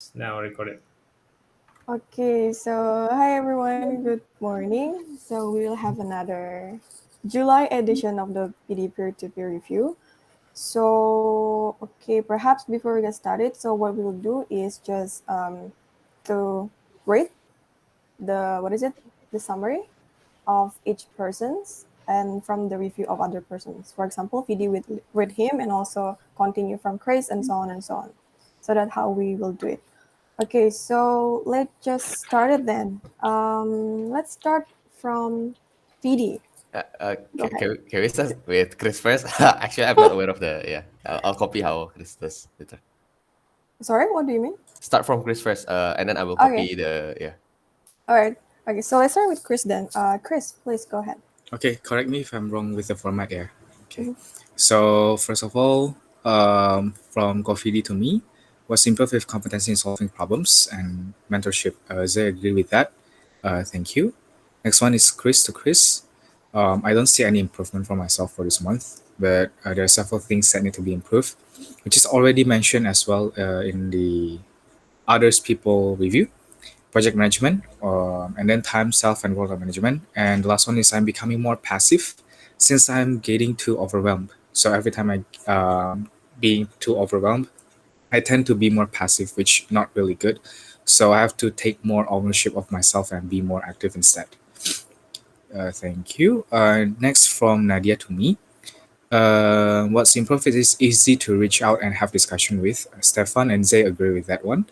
It's now recorded. Okay, so hi everyone, good morning. So we will have another July edition of the PD peer-to-peer review. So, okay, perhaps before we get started, so what we'll do is just to rate what is it, the summary of each person's and from the review of other persons. For example, PD with him and also continue from Chris and so on and so on. So that's how we will do it. Okay, so let's just start it then. Let's start from PD. Go ahead. Can we start with Chris first? Actually, I'm not aware of the yeah. I'll copy how Chris does later. Sorry, what do you mean? Start from Chris first, and then I will Okay, copy the yeah. all right. Okay, so let's start with Chris then. Chris, please go ahead. Okay, correct me if I'm wrong with the format here. Okay. Mhm. So first of all, from Kofidi to me, was improve with competency in solving problems and mentorship. Zay agree with that. Thank you. Next one is Chris to Chris. I don't see any improvement for myself for this month, but there are several things that need to be improved, which is already mentioned as well in the others people review project management, and then time, self, and workload management. And the last one is I'm becoming more passive since I'm getting too overwhelmed. So every time I being too overwhelmed, I tend to be more passive, which not really good. So I have to take more ownership of myself and be more active instead. Thank you. Next from Nadia to me. What's improved is easy to reach out and have discussion with. Stefan and Zay agree with that one.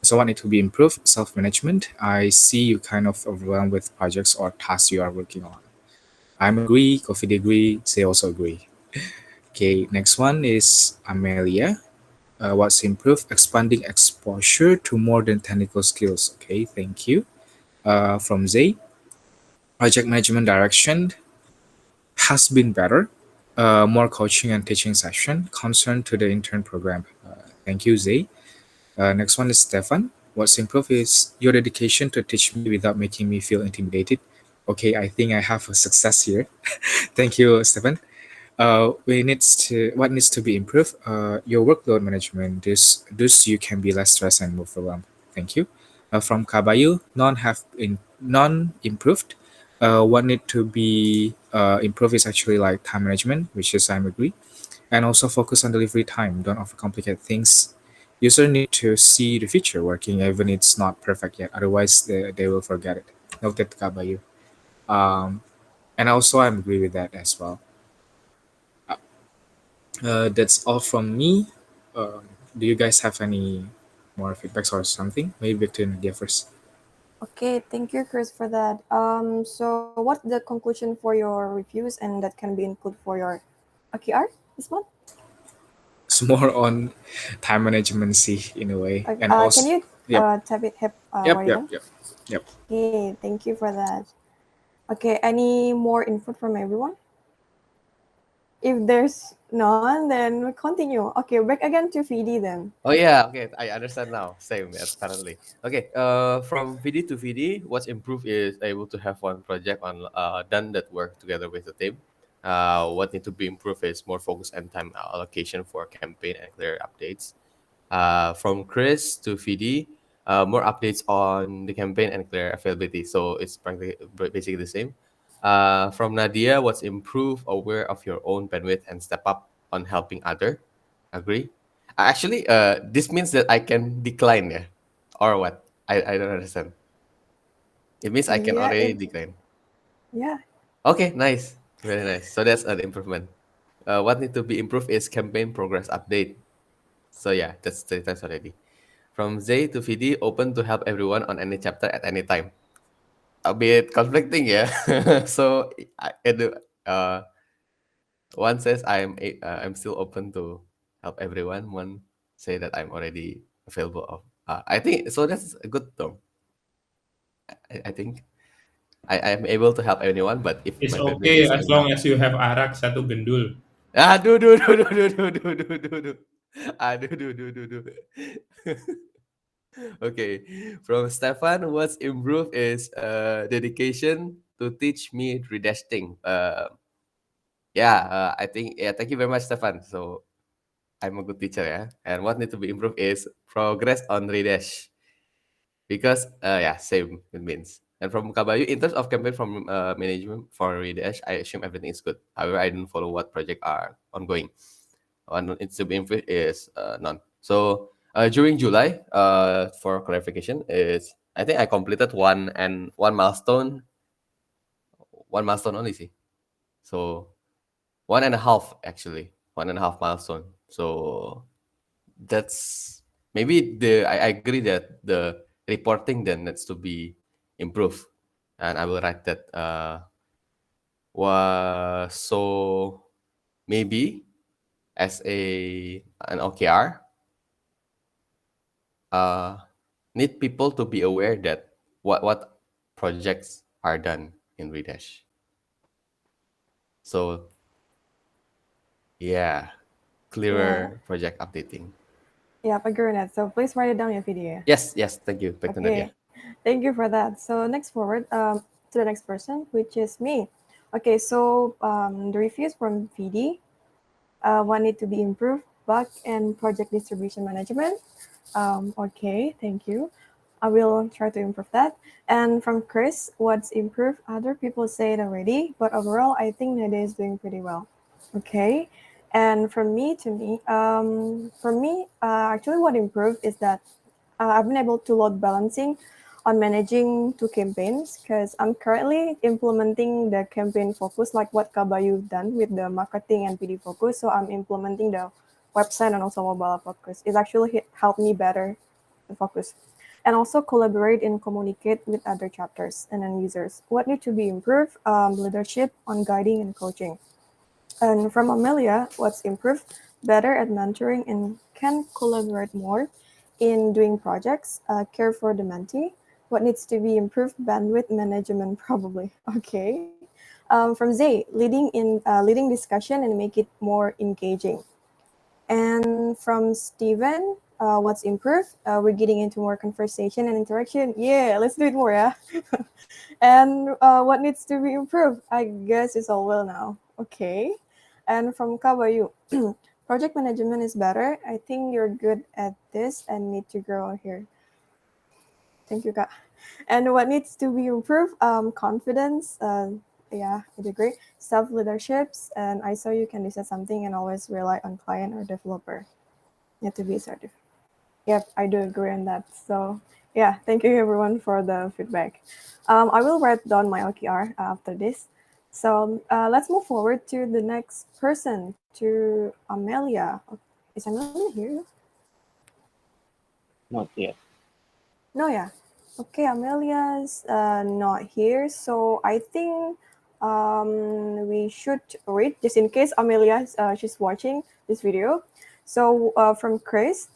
So what need to be improved? Self-management. I see you kind of overwhelmed with projects or tasks you are working on. I'm agree, Coffee agree, they also agree. Okay, next one is Amelia. What's improved? Expanding exposure to more than technical skills. Okay, thank you. From Zay, project management direction has been better. More coaching and teaching session. Concern to the intern program. Thank you, Zay. Next one is Stefan. What's improved is your dedication to teach me without making me feel intimidated. Okay, I think I have a success here. Thank you, Stefan. What needs to be improved? Your workload management. This you can be less stressed and move around. Thank you. From Kabayu, none improved. What need to be improved is actually like time management, which is I'm agree, and also focus on delivery time. Don't overcomplicate things. User need to see the feature working even it's not perfect yet. Otherwise, they will forget it. Noted Kabayu. Um, and also I agree with that as well. That's all from me. Do you guys have any more feedbacks or something? Maybe Victor and Nadia first. Okay, thank you, Chris, for that. So what's the conclusion for your reviews, and that can be included for your OKR this month? It's more on time management, see, in a way, and Can also, you yep, write it yep, down? yep, yep. Okay, thank you for that. Okay, any more input from everyone? If there's none, then we continue. Okay, back again to VD then. Oh yeah, okay, I understand now. Same apparently. Okay, from VD to VD, what's improved is able to have one project on done that work together with the team. What need to be improved is more focus and time allocation for campaign and clear updates. From Chris to VD, more updates on the campaign and clear availability. So it's practically basically the same. From Nadia, what's improve aware of your own bandwidth and step up on helping other. Agree. Actually, this means that I can decline, yeah, or what? I don't understand. It means I can Yeah, already decline. yeah. Okay, nice, very nice. So that's an improvement. What need to be improved is campaign progress update. So yeah, that's 3 times already. From Zay to VD, open to help everyone on any chapter at any time. A bit conflicting, yeah. So I do. One says I'm still open to help everyone. One say that I'm already available. I think so. That's a good term. I think I am able to help anyone, but if It's my bandwidth okay is as long enough. as you have arak satu gendul. Do. Do. Okay. From Stefan, what's improved is dedication to teach me redashing. Yeah, I think, yeah, thank you very much, Stefan. So I'm a good teacher, yeah. And what need to be improved is progress on redash. Because yeah, same it means. And from Kabayu, in terms of campaign from management for redash, I assume everything is good. However, I don't follow what project are ongoing. One needs to be improved is none. So during July, for clarification, is I think I completed one milestone only. See, so one and a half actually, 1.5 milestone. So that's maybe I agree that the reporting then needs to be improved, and I will write that. Was so maybe as an OKR, uh, need people to be aware that what projects are done in Redash. So yeah, Yeah. clearer project updating. Yeah, agree on that. So please write it down in your video. Yes, thank you. Back to Nadia. Okay, thank you for that. So next forward to the next person, which is me. Okay, so the reviews from VD, what need to be improved, bug and project distribution management. Okay, thank you. I will try to improve that. And from Chris, what's improved? Other people say it already, but overall, I think Nadia is doing pretty well. Okay. And from me to me, for me, actually, what improved is that I've been able to load balancing on managing two campaigns because I'm currently implementing the campaign focus, like what Kabayu done with the marketing and PD focus. So I'm implementing the website and also mobile focus. It's actually helped me better to focus and also collaborate and communicate with other chapters and end users. What need to be improved? Leadership on guiding and coaching. And from Amelia, what's improved? Better at mentoring and can collaborate more in doing projects, care for the mentee. What needs to be improved? Bandwidth management, probably. Okay. From Zay, leading discussion and make it more engaging. And from Steven, what's improved? We're getting into more conversation and interaction. Yeah, let's do it more, yeah. And what needs to be improved? I guess it's all well now. Okay. And from Kabayu, project management is better. I think you're good at this and need to grow here. Thank you, Kak. And what needs to be improved? Confidence. Yeah, I agree. Self leaderships, and I saw you can decide something and always rely on client or developer. Need to be assertive. Yep, I do agree on that. So yeah, thank you everyone for the feedback. I will write down my OKR after this. So let's move forward to the next person, to Amelia. Is Amelia here? Not yet. No, yeah. Okay, Amelia's not here. So I think we should read just in case Amelia she's watching this video. So from Chris,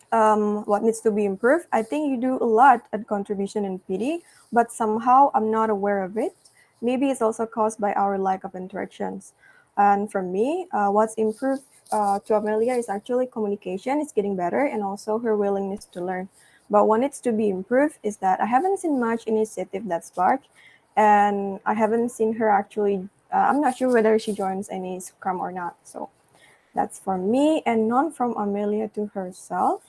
what needs to be improved? I think you do a lot at contribution in PD, but somehow I'm not aware of it. Maybe it's also caused by our lack of interactions. And for me, what's improved to Amelia is actually communication is getting better and also her willingness to learn. But what needs to be improved is that I haven't seen much initiative that spark, and I haven't seen her actually. I'm not sure whether she joins any Scrum or not. So that's for me, and none from Amelia to herself.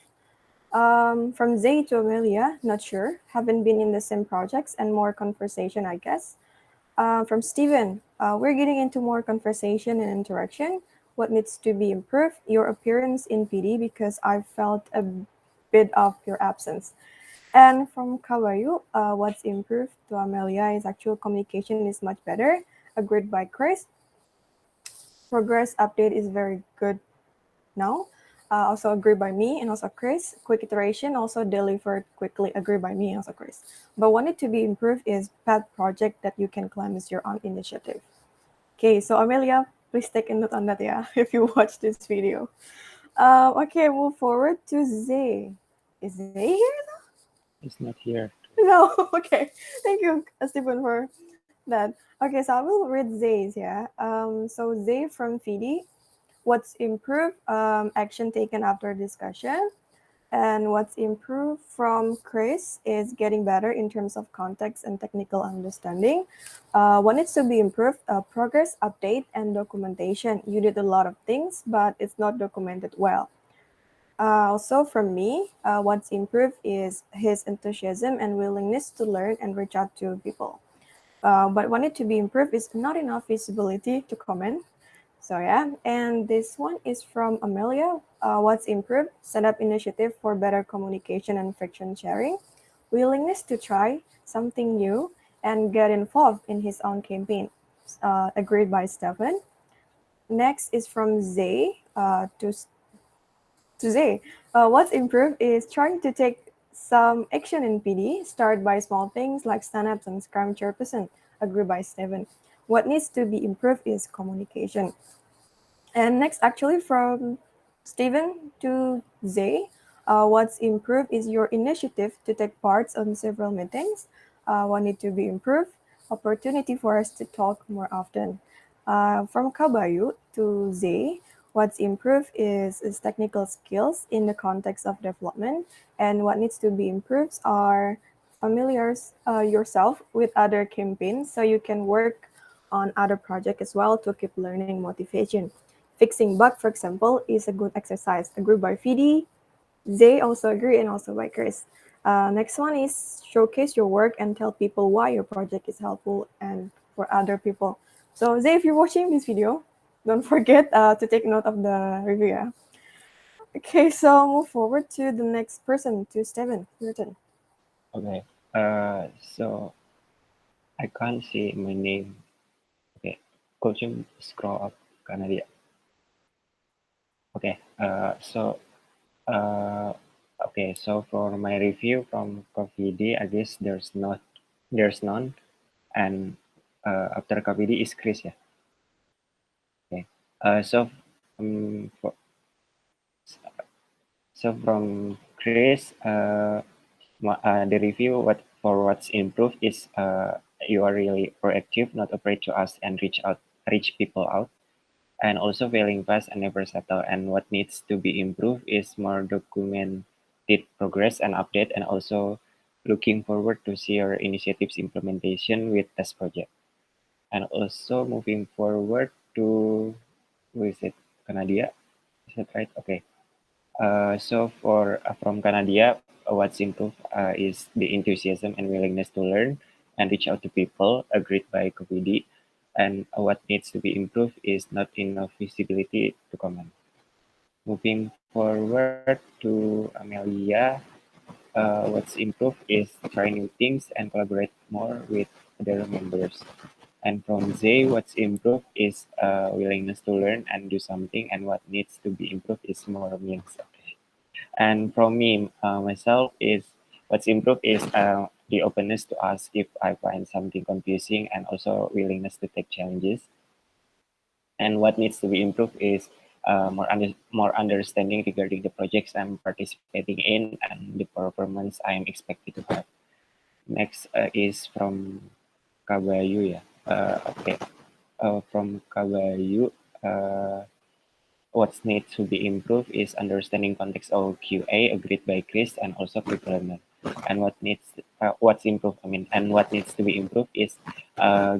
From Zay to Amelia, not sure. Haven't been in the same projects and more conversation, I guess. From Steven, we're getting into more conversation and interaction. What needs to be improved? Your appearance in PD because I felt a bit of your absence. And from Kawayu, what's improved to Amelia is actual communication is much better. Agreed by Chris. Progress update is very good now. Also agreed by me and also Chris. Quick iteration also delivered quickly. Agreed by me and also Chris. But what need to be improved is pet project that you can claim as your own initiative. Okay, so Amelia, please take a note on that, yeah, if you watch this video. Okay, move forward to Zay. Is Zay here? It's not here. No, okay. Thank you, Stephen, for that. Okay, so I will read Zay's, yeah. So Zay from Fidi, what's improved? Action taken after discussion. And what's improved from Chris is getting better in terms of context and technical understanding. What needs to be improved? Progress, update, and documentation. You did a lot of things, but it's not documented well. Also, from me, what's improved is his enthusiasm and willingness to learn and reach out to people. But what needs to be improved is not enough visibility to comment. So yeah, and this one is from Amelia. What's improved? Set up initiative for better communication and friction sharing, willingness to try something new, and get involved in his own campaign. Agreed by Stefan. Next is from Zay. To Zay, what's improved is trying to take some action in PD. Start by small things like stand-ups and Scrum chairperson. Agreed by Stephen. What needs to be improved is communication. And next, actually, from Steven to Zay, what's improved is your initiative to take parts on several meetings. What need to be improved? Opportunity for us to talk more often. From Kabayu to Zay, what's improved is technical skills in the context of development. And what needs to be improved are familiars yourself with other campaigns so you can work on other projects as well to keep learning motivation. Fixing bug, for example, is a good exercise. Agreed by Fidi. Zay also agree and also by Chris. Next one is showcase your work and tell people why your project is helpful and for other people. So Zay, if you're watching this video, don't forget to take note of the review. Yeah? Okay, so move forward to the next person, to Steven. Your turn. Okay. So I can't see my name. Okay. Could you scroll up, Kanadia? Okay. Uh, okay. So for my review from Coffee, I guess there's none, and after Coffee is Chris, yeah. Okay. So for, so from Chris, the review what's improved is you are really proactive, not afraid to ask and reach people out, and also failing fast and never settle. And what needs to be improved is more documented progress and update, and also looking forward to see your initiatives implementation with test project. And also moving forward to, who is it, Kanadia? Is that right? Okay. So for from Canada, what's improved is the enthusiasm and willingness to learn and reach out to people, agreed by Kopidi. And what needs to be improved is not enough visibility to comment. Moving forward to Amelia, what's improved is try new things and collaborate more with other members. And from Zay, what's improved is willingness to learn and do something, and what needs to be improved is more means. And from me, myself, is what's improved is the openness to ask if I find something confusing, and also willingness to take challenges. And what needs to be improved is more understanding regarding the projects I'm participating in and the performance I am expected to have. Next is from Kabayu, yeah. Okay. From Kabayu, what needs to be improved is understanding context of QA, agreed by Chris, and also quick learner. And what's improved, and what needs to be improved is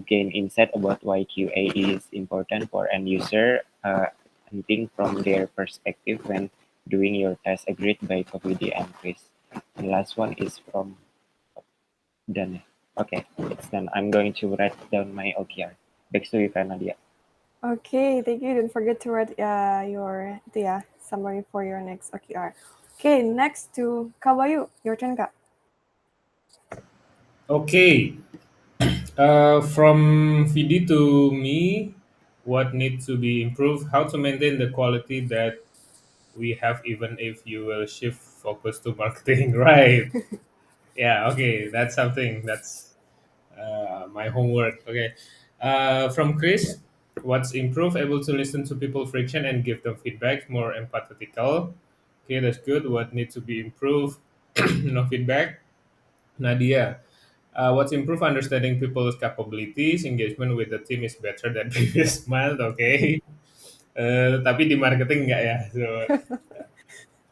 gain insight about why QA is important for end user, and think from their perspective when doing your test, agreed by Kopidi and Chris. The last one is from done. Okay, it's done. I'm going to write down my OKR. Back to you, Nadia. Okay, thank you. Don't forget to write your summary for your next OKR. Okay, next to Kawayu. Your turn, Kak. Okay. From VD to me, what needs to be improved? How to maintain the quality that we have, even if you will shift focus to marketing, right? Yeah. Okay. That's something. That's my homework. Okay. From Chris, what's improved? Able to listen to people friction and give them feedback. More empathetical. Okay, that's good. What needs to be improved? No feedback. Nadia, what's improved? Understanding people's capabilities. Engagement with the team is better than previous month. Okay. Tapi di marketing enggak ya. So,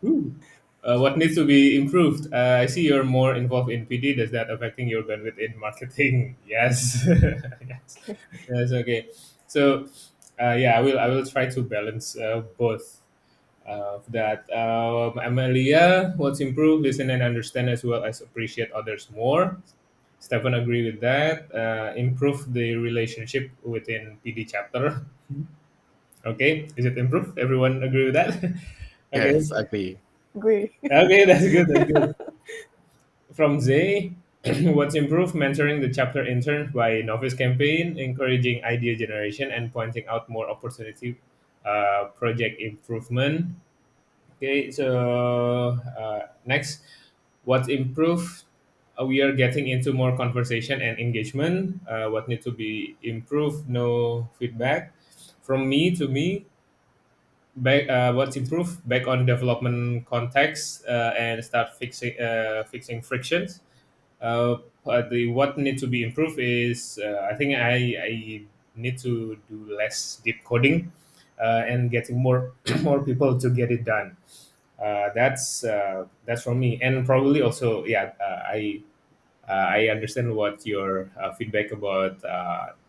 whew. What needs to be improved? I see you're more involved in PD. Does that affecting your bandwidth in marketing? Yes. Yes. Okay. Yes. Okay. So, yeah, I will try to balance both of that. Amelia, what's improved? Listen and understand as well as appreciate others more. Stefan agree with that. Improve the relationship within PD chapter. Okay, is it improved? Everyone agree with that? Okay. Yes, agree. Agree. Okay, that's good. That's good. From Zay, what's improved? Mentoring the chapter intern by novice campaign, encouraging idea generation, and pointing out more opportunity project improvement. Okay, so next, what's improved? We are getting into more conversation and engagement. What need to be improved? No feedback from me to me. Back, what's improved? Back on development context and start fixing frictions. But the what need to be improved is I think I need to do less deep coding and getting more more people to get it done. That's from me, and probably also yeah. I understand what your feedback about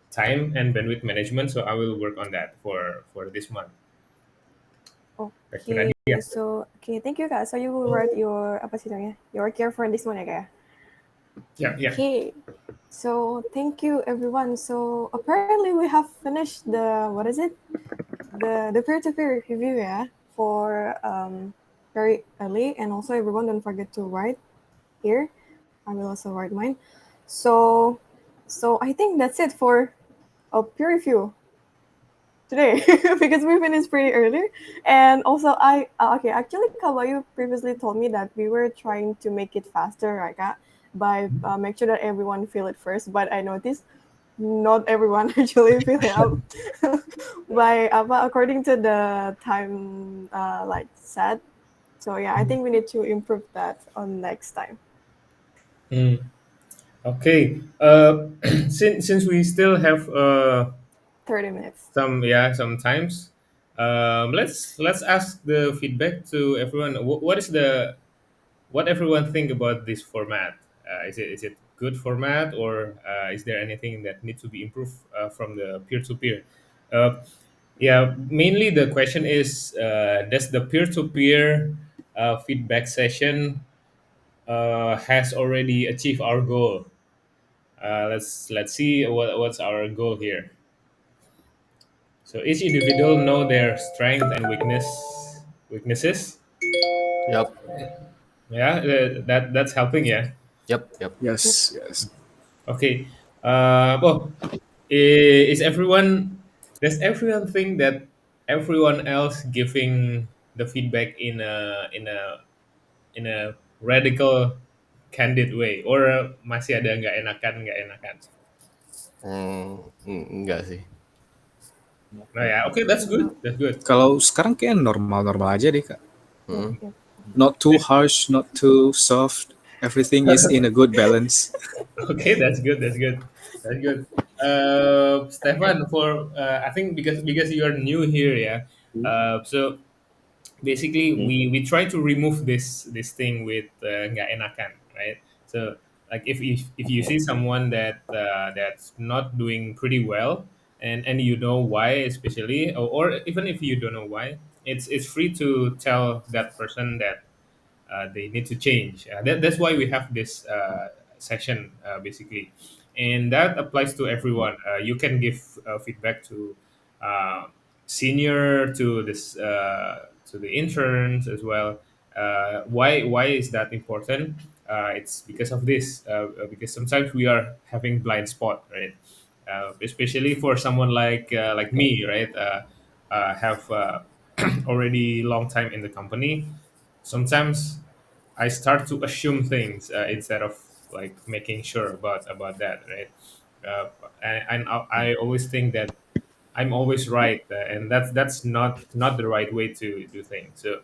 time and bandwidth management. So I will work on that for this month. Back to Okay, Nadia. so okay, thank you kak. So you will write your apa sih namanya? Your care for this one ya kak. Yeah, yeah. Okay, so thank you everyone. So apparently we have finished the what is it? The peer-to-peer review yeah for very early, and also everyone don't forget to write here. I will also write mine. So I think that's it for a peer review today because we finished pretty early. And also I okay, actually Kawayu previously told me that we were trying to make it faster, right Kak? By make sure that everyone feel it first, but I noticed not everyone actually fill it up by according to the time like set. So yeah, I think we need to improve that on next time. Mm. Okay. Since we still have 30 minutes. some times, let's ask the feedback to everyone. What is the what everyone think about this format? Is it good format, or is there anything that needs to be improved from the peer to peer? Yeah, mainly the question is, does the peer to peer feedback session has already achieved our goal? Let's see what's our goal here. So each individual know their strength and weaknesses. Yep. Yeah, that's helping. Yeah. Yep. Yep. Yep. Yes, yes. Okay. Well, is everyone? Does everyone think that everyone else giving the feedback in a radical, candid way, or masih ada nggak enakan? Enggak sih. Nah ya, okay, that's good. No. That's good. Kalau sekarang kayak normal-normal aja deh, Kak. Yep. Mm. Yep. Not too harsh, not too soft. Everything is in a good balance. Okay, that's good. That's good. That's good. Stefan, for I think because you are new here, yeah. So basically Hmm. we try to remove this thing with nggak enakan, right? So like if you see someone that's not doing pretty well, and you know why, especially, or even if you don't know why, it's free to tell that person that they need to change. That's why we have this session basically, and that applies to everyone. You can give feedback to uh, senior, to this to the interns as well. Why is that important? It's because of this. Because sometimes we are having blind spot, right? Especially for someone like me, right? Have already long time in the company. Sometimes I start to assume things instead of like making sure about that, right? Uh, and I always think that I'm always right, and that's not the right way to do things. So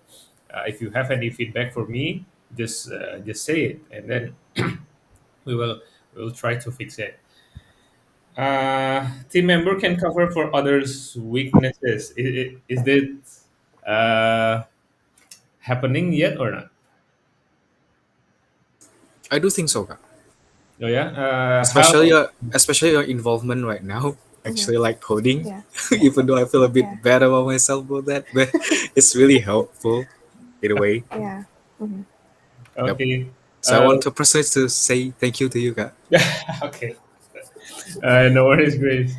if you have any feedback for me, just say it, and then we will we will try to fix it. Team member can cover for others' weaknesses. Is that happening yet or not? I do think so, Kak. Oh yeah. How? Especially your involvement right now. Mm-hmm. Actually, like coding, Yeah. even though I feel a bit Yeah. bad about myself about that, but it's really helpful in a way. Yeah. Mm-hmm. Yep. Okay. So I Uh, want to personally to say thank you to you, Kak. okay. No worries, Grace.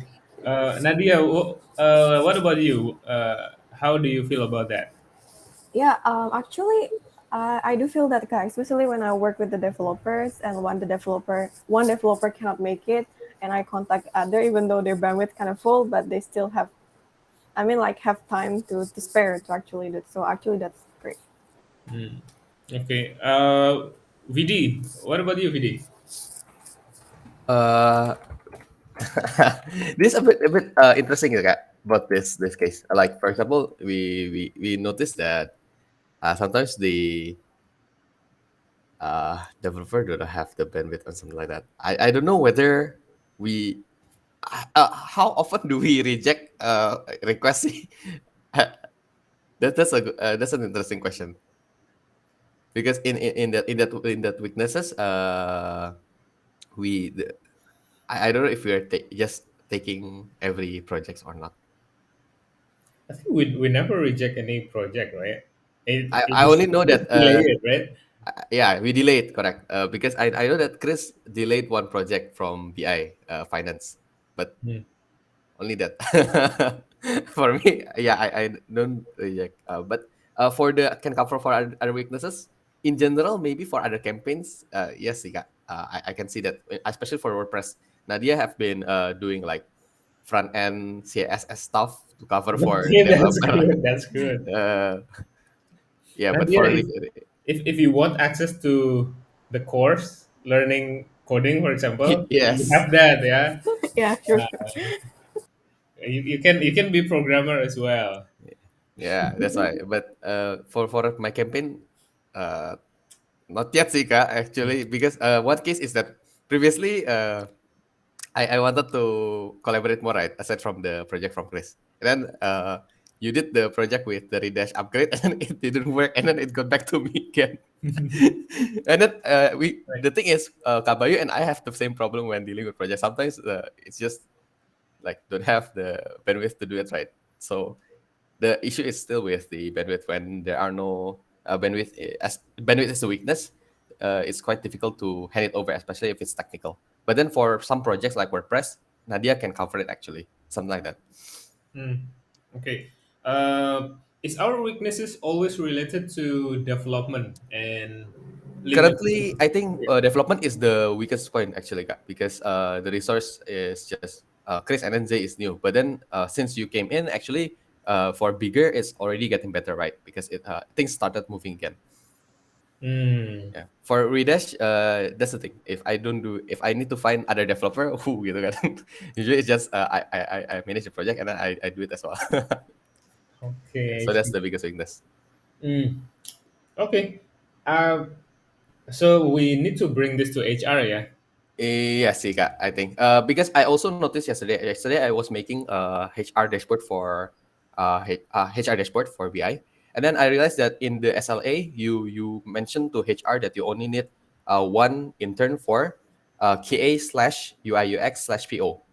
Nadia, what about you? How do you feel about that? Yeah, actually, I do feel that, guy, especially when I work with the developers, and when one developer cannot make it, and I contact other, even though their bandwidth kind of full, but they still have, I mean, like have time to spare to actually do it. So actually, that's great. Hmm. Okay. VD, what about you, VD? Uh, this a bit interesting about this case. Like for example, we noticed that sometimes the developer don't have the bandwidth or something like that. I don't know whether we how often do we reject requests? That's an interesting question because in that weaknesses we the, I don't know if we are just taking every projects or not. I think we never reject any project, right? It I just only know that delay it, right? yeah, we delayed, correct, because I know that Chris delayed one project from BI finance, but Hmm. only that. For me, yeah, I don't reject, but for the can cover for other weaknesses in general, maybe for other campaigns, yes, Ika, I can see that, especially for WordPress. Nadia have been doing like front end CSS stuff to cover for Okay, that's developer. good. That's good. uh, yeah, but Nadia, for if you want access to the course learning coding, for example, you yes. have that, yeah. Yeah, sure, sure. You can be programmer as well. Yeah, that's why. But for my campaign, uh, not yet sih Kak, actually, because one case is that previously I wanted to collaborate more, right, aside from the project from Chris. And then you did the project with the Redash upgrade, and then it didn't work, and then it got back to me again. And then Right. the thing is, Kabayu and I have the same problem when dealing with projects. Sometimes it's just like don't have the bandwidth to do it right. So the issue is still with the bandwidth when there are no bandwidth. As bandwidth is a weakness, it's quite difficult to hand it over, especially if it's technical. But then for some projects like WordPress, Nadia can cover it actually, something like that. Hmm. Okay. Is our weaknesses always related to development and limited? Currently, I think development is the weakest point actually, Kak, because the resource is just Chris and then Zay is new. But then since you came in, actually, for bigger, it's already getting better, right? Because things started moving again. Hmm. Yeah. For Redash, that's the thing. If I need to find other developer, who gitu kan. Usually it's just I manage the project and then I do it as well. Yeah, Okay, I so that's see. the biggest weakness. Hmm. Okay. Uh, so we need to bring this to HR, yeah. Iya sih Kak, I think. Because I also noticed yesterday. Yesterday I was making a HR dashboard for HR dashboard for BI, and then I realized that in the SLA you mentioned to HR that you only need one intern for KA slash UI UX slash PO.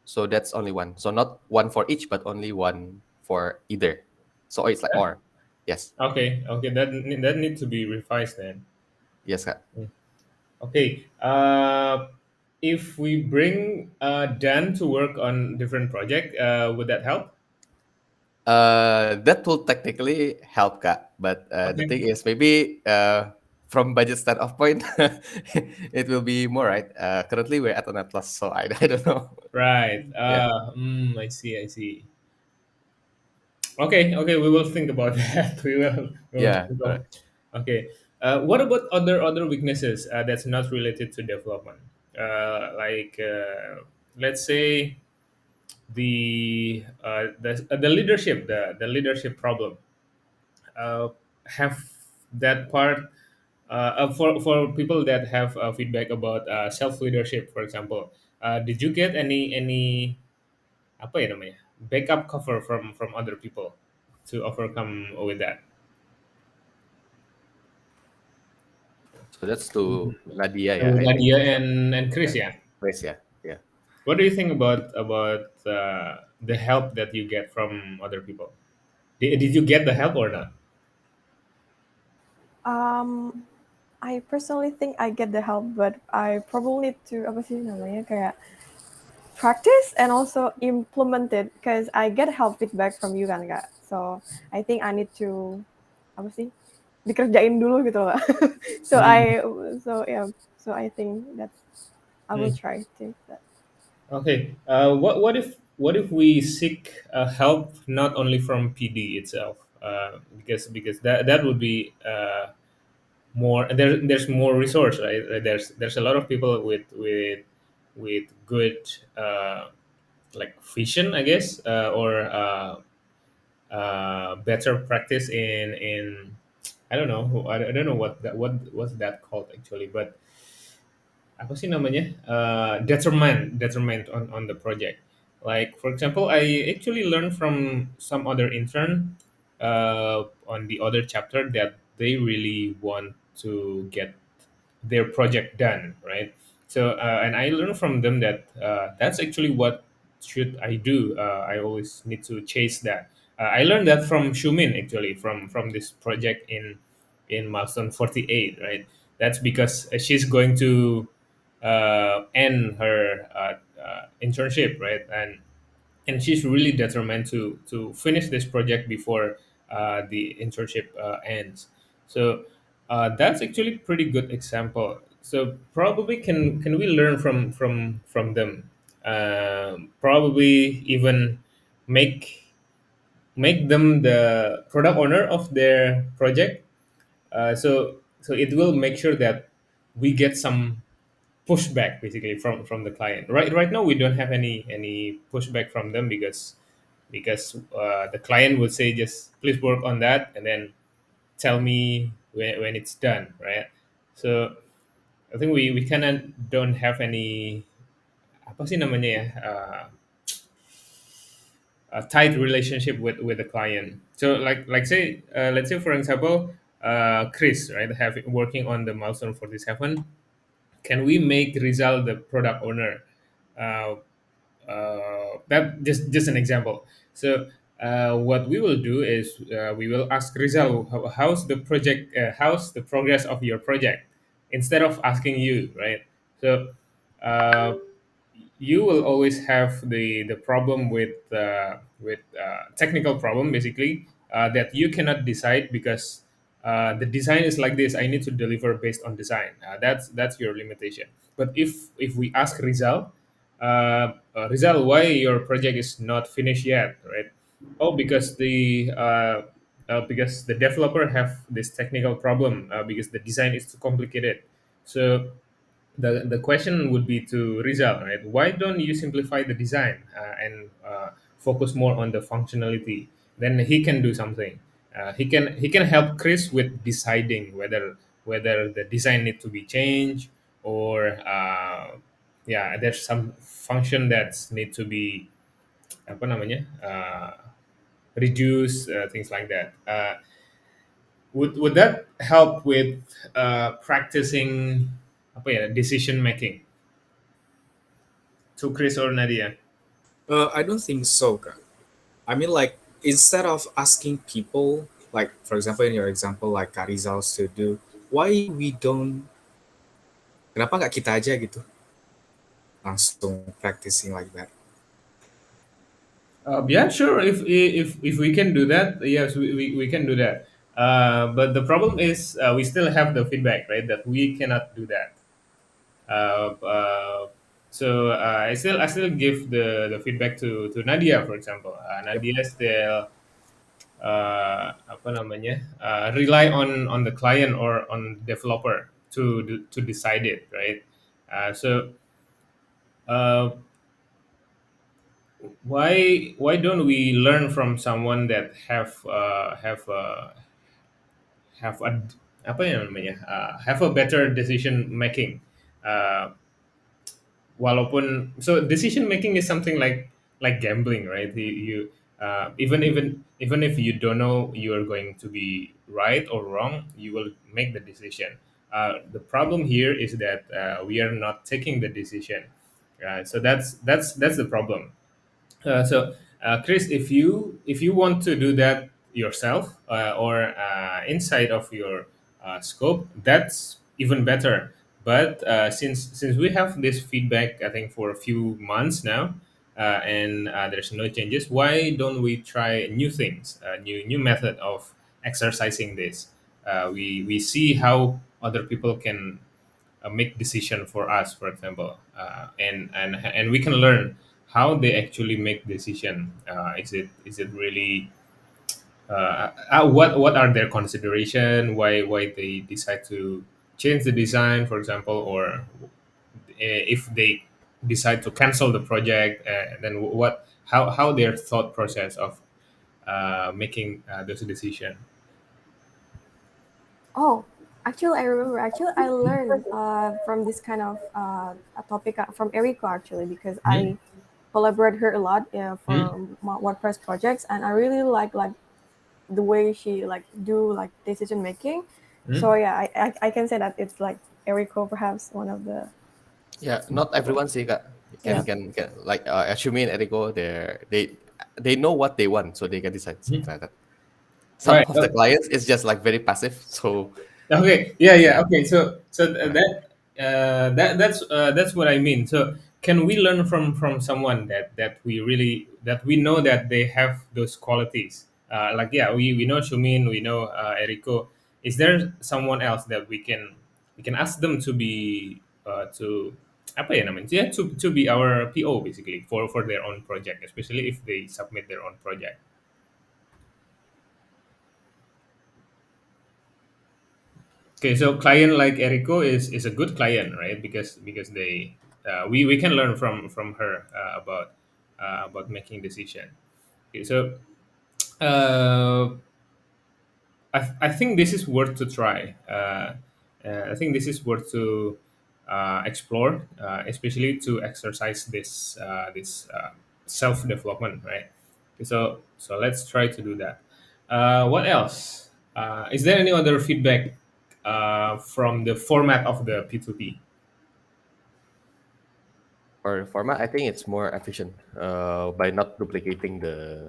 So that's only one. So not one for each, but only one for either. So it's like or. Yes, Okay, okay, that needs to be revised then. yes Kak. Okay, if we bring Dan to work on different project, would that help? That will technically help, Kak. But the thing Okay, is, maybe from budget standpoint, it will be more, right? Currently, we're at an A plus, so I don't know. right. Yeah, I see, I see. Okay, okay, we will think about that. We will yeah, think about. correct. Okay, what about other weaknesses that's not related to development? Like let's say the leadership, the leadership problem. Have that part for people that have feedback about self leadership, for example. Did you get any apa ya namanya backup cover from other people to overcome with that? So that's to Nadia, So yeah, I think. Nadia So, and Chris, yeah, yeah. Grace, yeah, yeah. What do you think about the help that you get from other people? Did you get the help or not? Um, I personally think I get the help, but I probably need to apa sih namanya kayak practice and also implement it because I get help feedback from you kan kak. So I think I need to apa sih dikerjain dulu gitu lah. so Mm, I so yeah so I think that I will mm. try to that. Okay. What if we seek help not only from PD itself, because that would be more there's more resource, right? There's a lot of people with good like vision, I guess, or better practice in I don't know I don't know what's that called actually, but apa sih namanya determined on the project. Like for example, I actually learned from some other intern on the other chapter that they really want to get their project done, right? So and I learned from them that that's actually what should I do. I always need to chase that. I learned that from Shumin actually, from this project in milestone 48, right? That's because she's going to end her internship, right? And she's really determined to finish this project before the internship ends. So that's actually pretty good example. So probably can we learn from them? Probably even make make them the product owner of their project. So it will make sure that we get some pushback basically from the client. Right now we don't have any pushback from them because the client would say just please work on that and then tell me when it's done, right? So I think we kind of don't have any apa sih namanya ya a tight relationship with the client. So like say let's say for example Chris, right, have working on the milestone 47. Can we make Rizal the product owner? Uh, that just an example. So what we will do is we will ask Rizal, how's the project, how's the progress of your project, instead of asking you, right? So uh, you will always have the problem with technical problem basically that you cannot decide because the design is like this. I need to deliver based on design. That's your limitation. But if we ask Rizal, Rizal, why your project is not finished yet, right? Oh, because the developer have this technical problem because the design is too complicated. So the question would be to Rizal, right? Why don't you simplify the design and focus more on the functionality? Then he can do something. He can help Chris with deciding whether the design need to be changed or yeah, there's some function that's need to be apa namanya reduce things like that. Would that help with practicing apa ya decision making to Chris or Nadia? I don't think so, Kak. I mean, like, instead of asking people, like, for example, in your example, like Karizal to do, why we don't, kenapa nggak kita aja gitu, langsung practicing like that? Yeah, sure. If we can do that, yes, we can do that. But the problem is we still have the feedback, right? That we cannot do that. Uh, uh, so I still give the feedback to Nadia, for example. Yep. Nadia still apa namanya rely on the client or on developer to decide it, right? So uh, why don't we learn from someone that have a apa ya namanya have a better decision making uh, walaupun so decision making is something like gambling, right? You even if you don't know you're going to be right or wrong, you will make the decision. The problem here is that we are not taking the decision. So that's the problem. Chris, if you want to do that yourself or inside of your scope, that's even better. But since we have this feedback, I think for a few months now, and there's no changes, why don't we try new things, new method of exercising this? We see how other people can make decision for us, for example, and we can learn how they actually make decision. Is it really what are their consideration? Why they decide to change the design, for example, or if they decide to cancel the project, then what how their thought process of making those decision. Oh, actually, I remember. Actually, I learned from this kind of a topic from Eriko actually because Hmm? I collaborate her a lot Hmm? for WordPress projects, and I really like the way she like do like decision making. So Hmm? yeah, I can say that it's like Eriko perhaps one of the Yeah, not everyone sih kak yeah. can like Ashumi and Eriko, they know what they want, so they can decide Hmm? something like that. Some Right. of the clients is just like very passive, so Okay. Yeah. Yeah. yeah. Okay. So Uh, that's what I mean. So can we learn from someone that we know that they have those qualities? Like yeah, we know Shumin, we know Eriko. Is there someone else that we can ask them to be to apa ya namanya? Yeah, to be our PO basically for their own project, especially if they submit their own project. Okay, so client like Eriko is a good client, right? Because they we can learn from her about making decision. Okay, so uh, I think this is worth to try. I think this is worth to explore, especially to exercise this self development, right? So let's try to do that. What else? Is there any other feedback from the format of the P2P? for format, I think it's more efficient by not duplicating the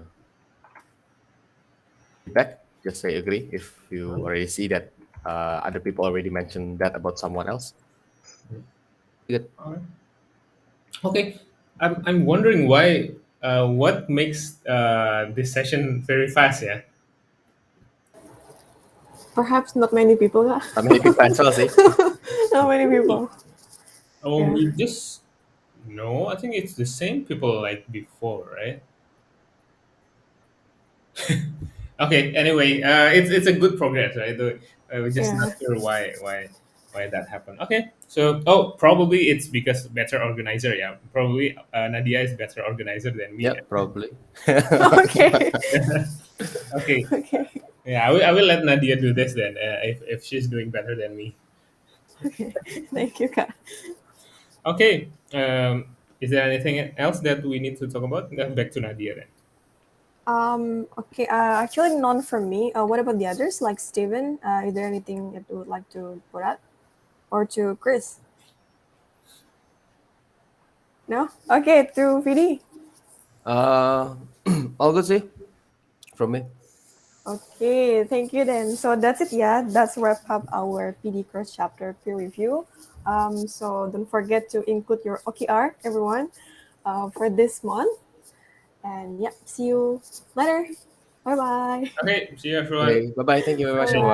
feedback. Just say agree if you already see that other people already mentioned that about someone else. Good. All right. Okay, I'm wondering why. What makes this session very fast? Yeah. Perhaps not many people. Not many people as well, see. Not many people. Oh, Yeah. we just no. I think it's the same people like before, right? Okay. Anyway, it's a good progress, right? We're just not Yeah. sure why that happened. Okay. So probably it's because better organizer. Yeah, probably Nadia is better organizer than me. Yep, probably. Okay. Okay. Okay. Yeah, I will let Nadia do this then. If she's doing better than me. Okay. Thank you, Kak. Okay. Is there anything else that we need to talk about? Back to Nadia then. Okay, actually none from me. What about the others, like Steven? Is there anything that you would like to put out? Or to Chris? No? Okay, to VD. uh, all good, see, from me. Okay, thank you then. So that's it, yeah. That's wrap up our PD course chapter peer review. So don't forget to include your OKR, everyone, for this month. And yeah, see you later. Bye bye. Okay. See you everyone. Okay, bye bye. Thank you very Bye much, bye. everyone.